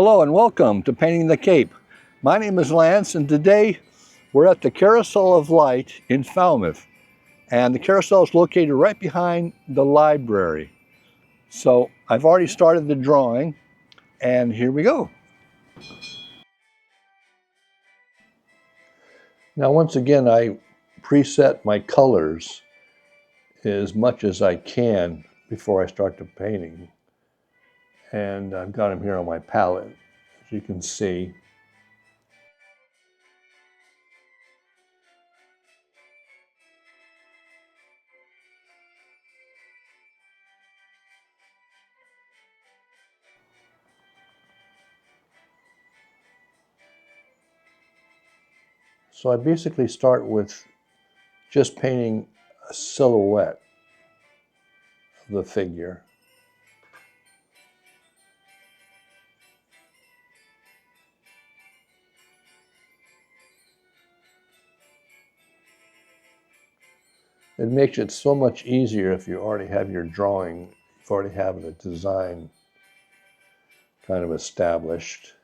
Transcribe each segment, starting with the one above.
Hello and welcome to Painting the Cape. My name is Lance and today we're at the Carousel of Light in Falmouth. And the carousel is located right behind the library. So I've already started the drawing and here we go. Now once again I preset my colors as much as I can before I start the painting. And I've got them here on my palette, as you can see. So I basically start with just painting a silhouette of the figure. It makes it so much easier if you already have your drawing, if you already have the design kind of established.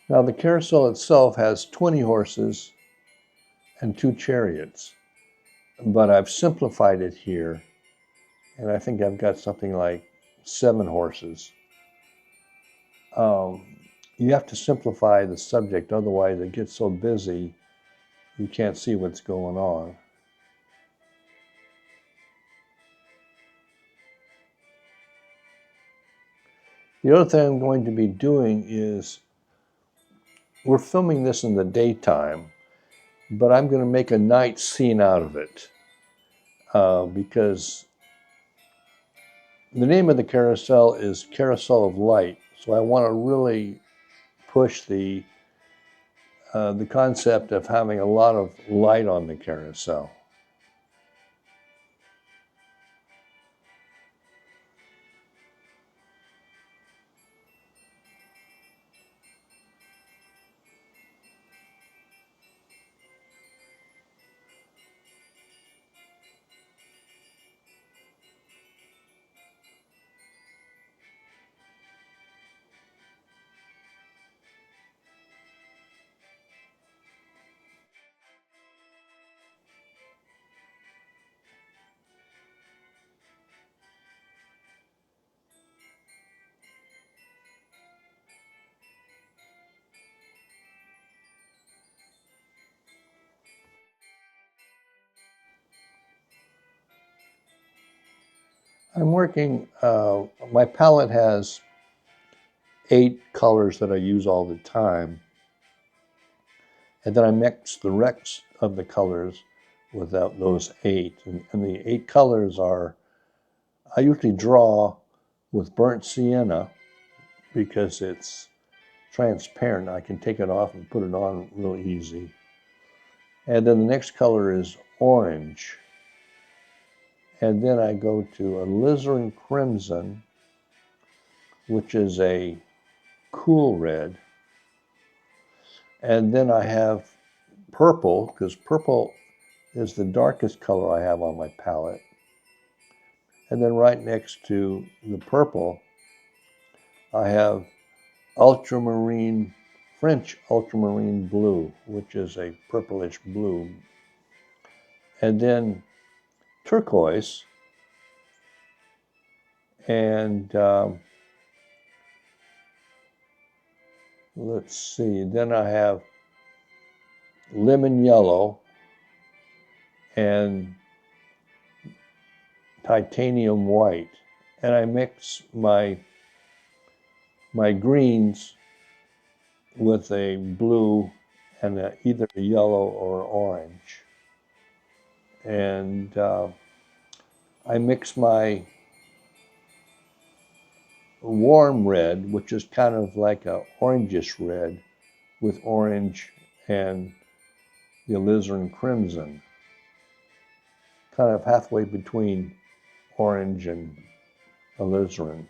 Now the carousel itself has 20 horses and 2 chariots, but I've simplified it here, and I think I've got something like 7 horses. You have to simplify the subject, otherwise it gets so busy you can't see what's going on. The other thing I'm going to be doing is, we're filming this in the daytime, but I'm going to make a night scene out of it because the name of the carousel is Carousel of Light. So I want to really push the concept of having a lot of light on the carousel. I'm working, my palette has 8 colors that I use all the time. And then I mix the rest of the colors with those 8. And the 8 colors are, I usually draw with burnt sienna because it's transparent. I can take it off and put it on real easy. And then the next color is orange. And then I go to alizarin crimson, which is a cool red. And then I have purple, because purple is the darkest color I have on my palette. And then right next to the purple, I have ultramarine, French ultramarine blue, which is a purplish blue. And then turquoise, and let's see, then I have lemon yellow and titanium white. And I mix my greens with a blue and either a yellow or orange. And I mix my warm red, which is kind of like a orangish red, with orange and the alizarin crimson, kind of halfway between orange and alizarin.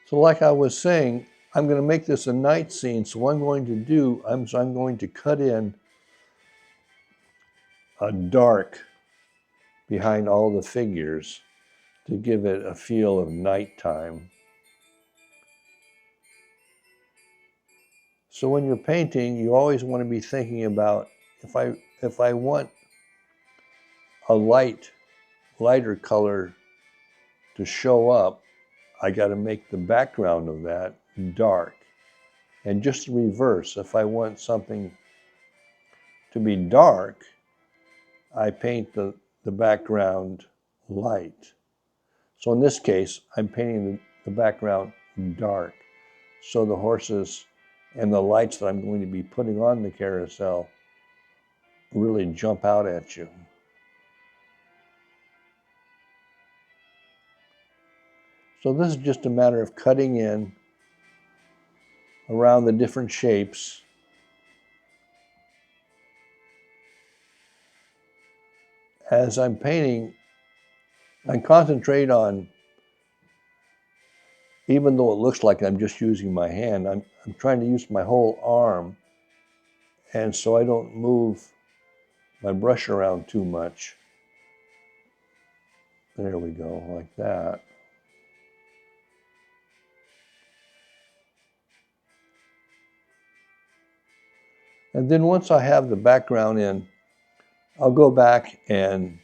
So like I was saying, I'm going to make this a night scene. So what I'm going to do, I'm going to cut in a dark behind all the figures to give it a feel of nighttime. So when you're painting, you always want to be thinking about, if I want a lighter color to show up, I got to make the background of that dark. And just the reverse, if I want something to be dark, I paint the background light. So in this case, I'm painting the background dark. So the horses and the lights that I'm going to be putting on the carousel really jump out at you. So this is just a matter of cutting in around the different shapes. As I'm painting, I concentrate on, even though it looks like I'm just using my hand, I'm trying to use my whole arm, and so I don't move my brush around too much. There we go, like that. And then once I have the background in, I'll go back and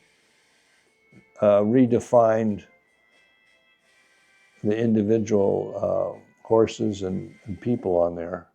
redefine the individual horses and people on there.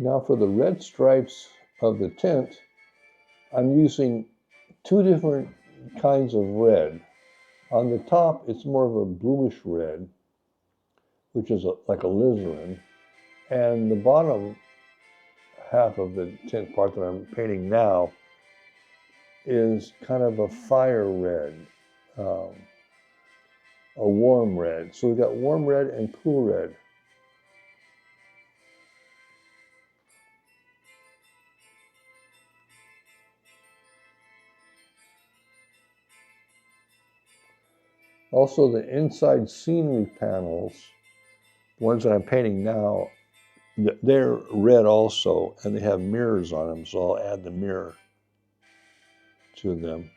Now for the red stripes of the tint, I'm using two different kinds of red. On the top, it's more of a bluish red, which is like a alizarin, and the bottom half of the tint part that I'm painting now is kind of a fire red, a warm red. So we've got warm red and cool red. Also, the inside scenery panels, the ones that I'm painting now, they're red also, and they have mirrors on them, so I'll add the mirror to them.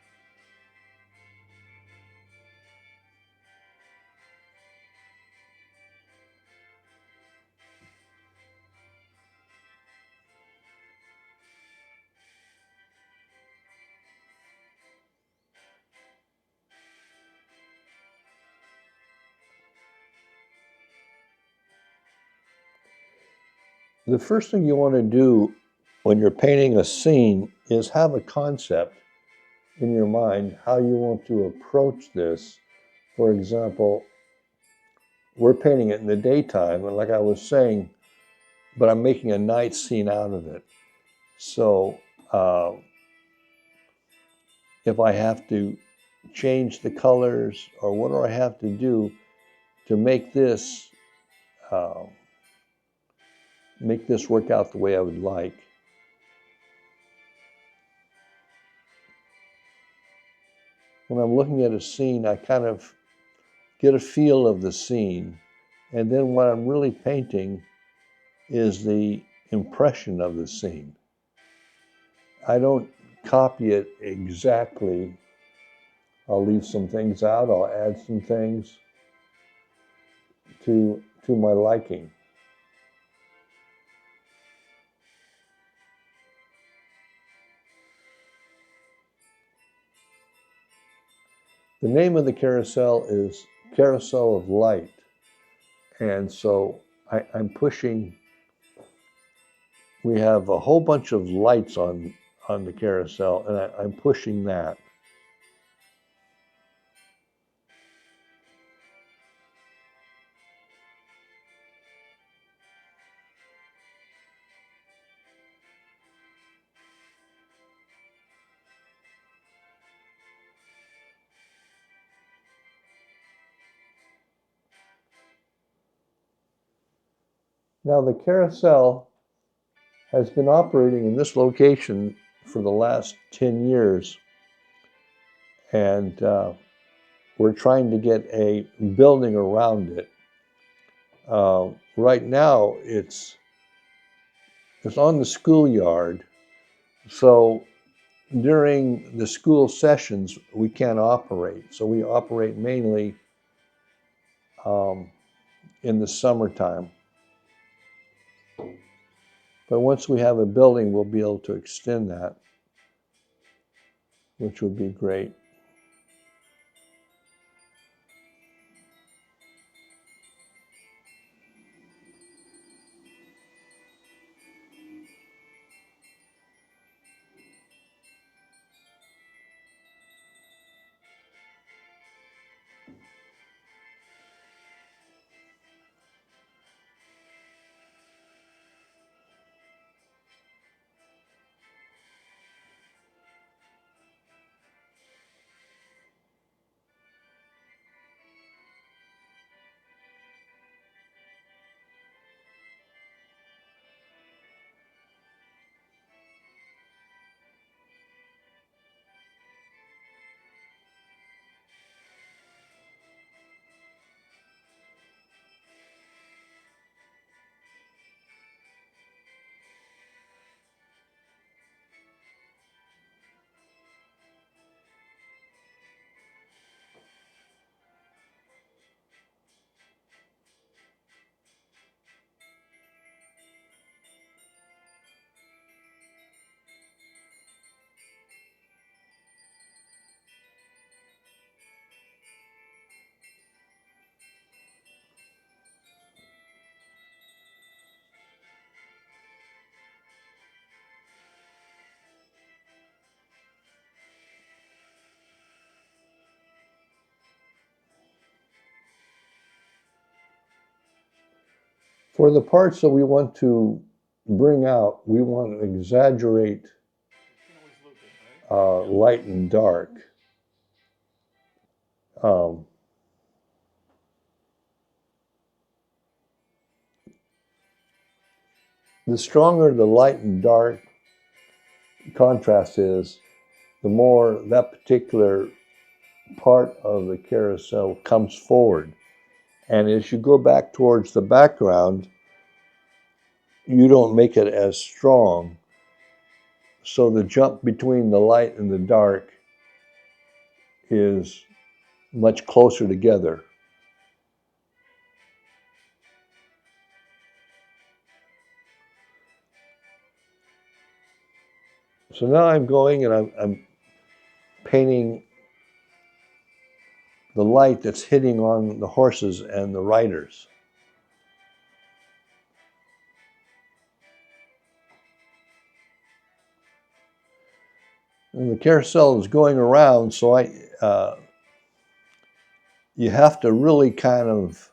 The first thing you want to do when you're painting a scene is have a concept in your mind how you want to approach this. For example, we're painting it in the daytime, and like I was saying, but I'm making a night scene out of it. So if I have to change the colors, or what do I have to do to make this work out the way I would like. When I'm looking at a scene, I kind of get a feel of the scene, and then what I'm really painting is the impression of the scene. I don't copy it exactly. I'll leave some things out, I'll add some things to my liking. The name of the carousel is Carousel of Light. And so I'm pushing, we have a whole bunch of lights on the carousel, and I'm pushing that. Now the carousel has been operating in this location for the last 10 years. And we're trying to get a building around it. Right now, it's on the schoolyard. So during the school sessions, we can't operate. So we operate mainly in the summertime. But once we have a building, we'll be able to extend that, which would be great. For the parts that we want to bring out, we want to exaggerate light and dark. Um, the stronger the light and dark contrast is, the more that particular part of the carousel comes forward. And as you go back towards the background, you don't make it as strong. So the jump between the light and the dark is much closer together. So now I'm going and I'm painting the light that's hitting on the horses and the riders. And the carousel is going around, so you have to really kind of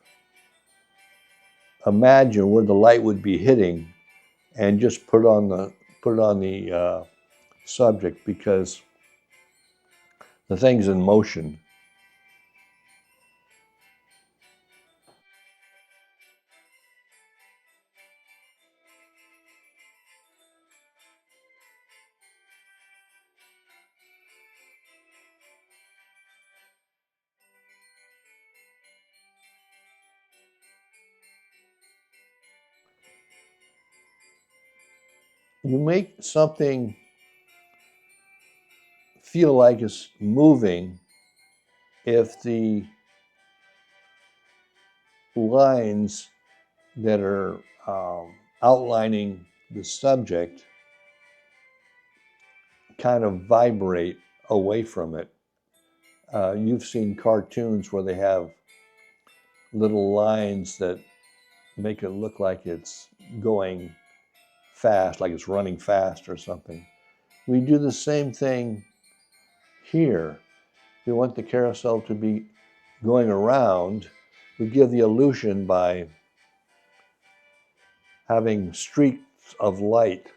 imagine where the light would be hitting, and just put it on the subject, because the thing's in motion. You make something feel like it's moving if the lines that are outlining the subject kind of vibrate away from it. You've seen cartoons where they have little lines that make it look like it's going fast, like it's running fast or something. We do the same thing here. We want the carousel to be going around. We give the illusion by having streaks of light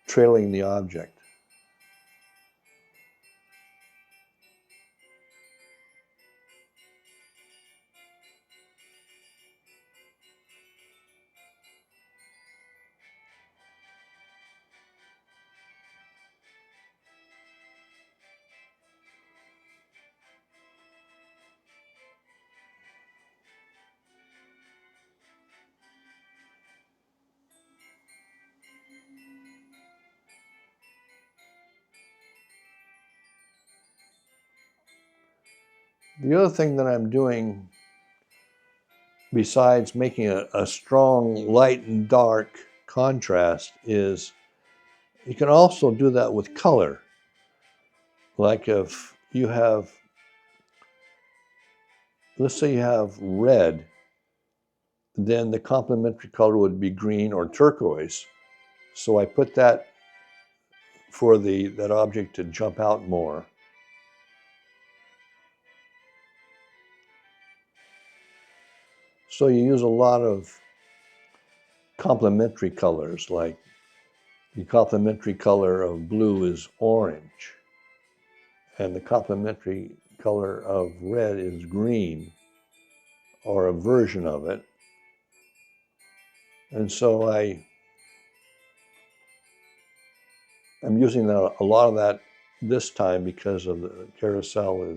trailing the object. The other thing that I'm doing, besides making a strong light and dark contrast, is you can also do that with color. Like if you have, let's say you have red, then the complementary color would be green or turquoise. So I put that for that object to jump out more. So you use a lot of complementary colors, like the complementary color of blue is orange, and the complementary color of red is green, or a version of it. And so I'm using a lot of that this time, because of the carousel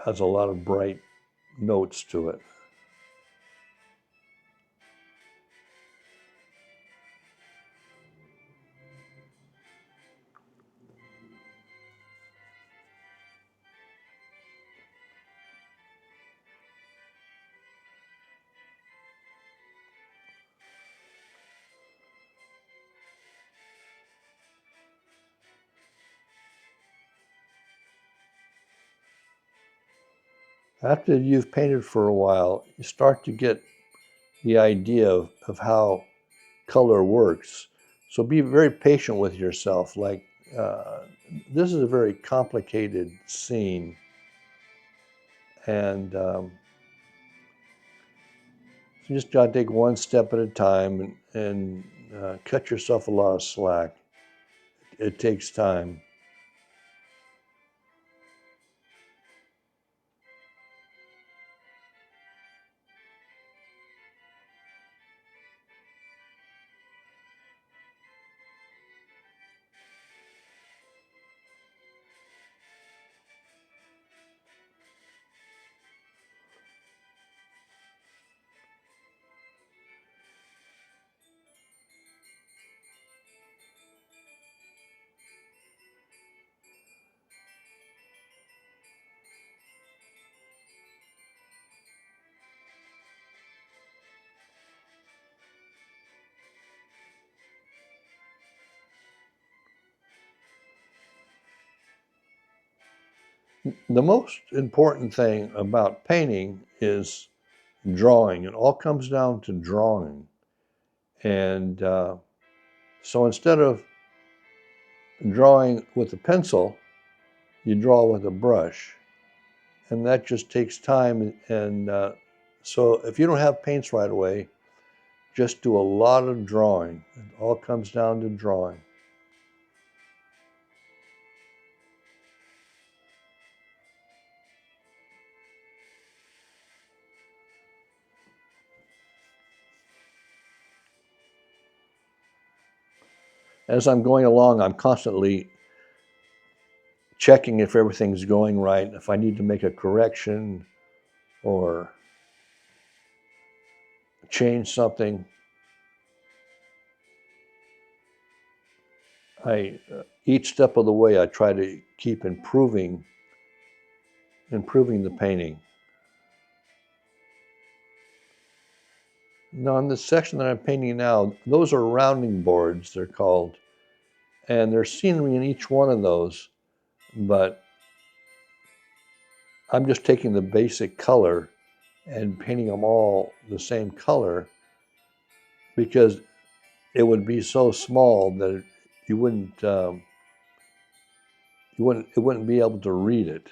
has a lot of bright notes to it. After you've painted for a while, you start to get the idea of how color works. So be very patient with yourself. Like, this is a very complicated scene, And you just got to take one step at a time and cut yourself a lot of slack. It takes time. The most important thing about painting is drawing. It all comes down to drawing. And so instead of drawing with a pencil, you draw with a brush. And that just takes time. And so if you don't have paints right away, just do a lot of drawing. It all comes down to drawing. As I'm going along, I'm constantly checking if everything's going right, if I need to make a correction or change something. Each step of the way, I try to keep improving the painting. Now, in this section that I'm painting now, those are rounding boards, they're called. And there's scenery in each one of those, but I'm just taking the basic color and painting them all the same color because it would be so small that it wouldn't be able to read it.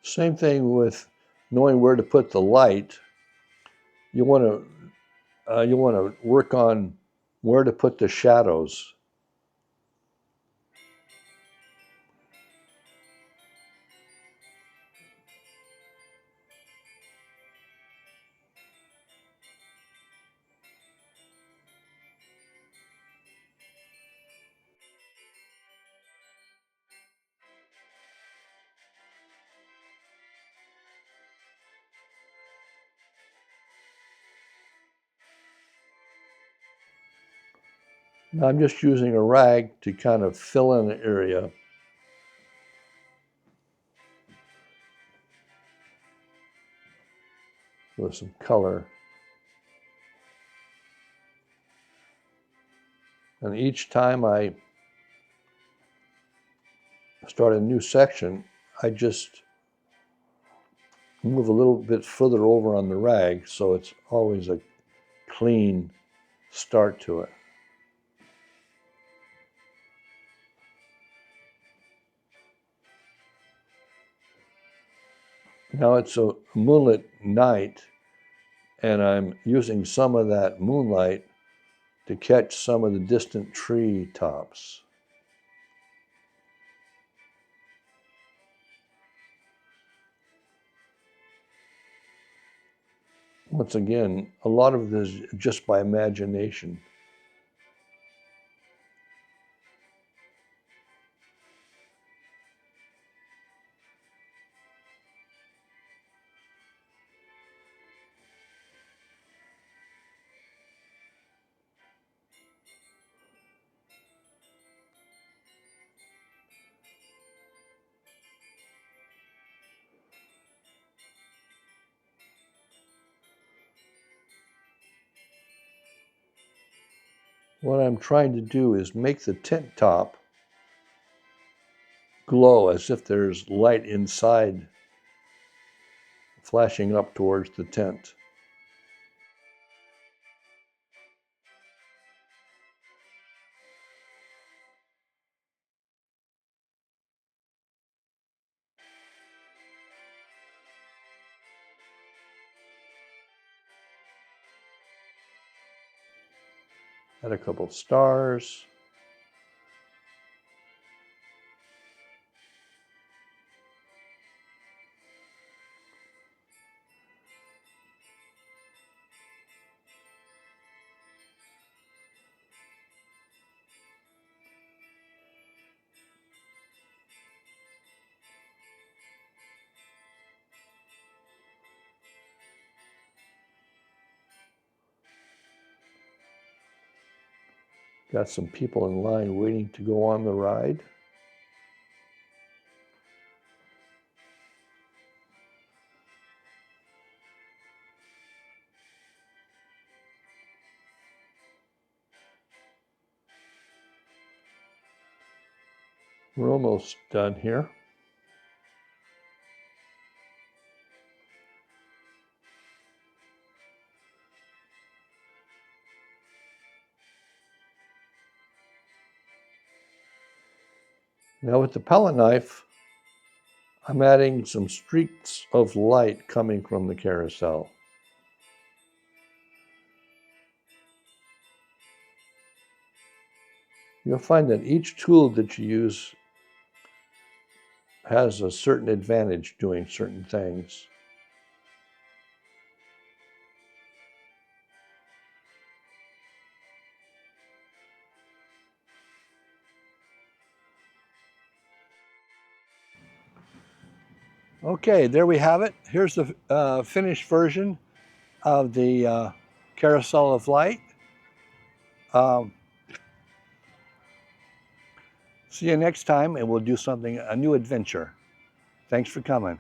Same thing with knowing where to put the light. You want to work on where to put the shadows. Now I'm just using a rag to kind of fill in the area. With some color. And each time I start a new section, I just move a little bit further over on the rag so it's always a clean start to it. Now it's a moonlit night, and I'm using some of that moonlight to catch some of the distant tree tops. Once again, a lot of this is just by imagination. What I'm trying to do is make the tent top glow as if there's light inside flashing up towards the tent. Add a couple of stars. Got some people in line waiting to go on the ride. We're almost done here. Now with the palette knife, I'm adding some streaks of light coming from the carousel. You'll find that each tool that you use has a certain advantage doing certain things. Okay, there we have it. Here's the finished version of the Carousel of Light. See you next time, and we'll do a new adventure. Thanks for coming.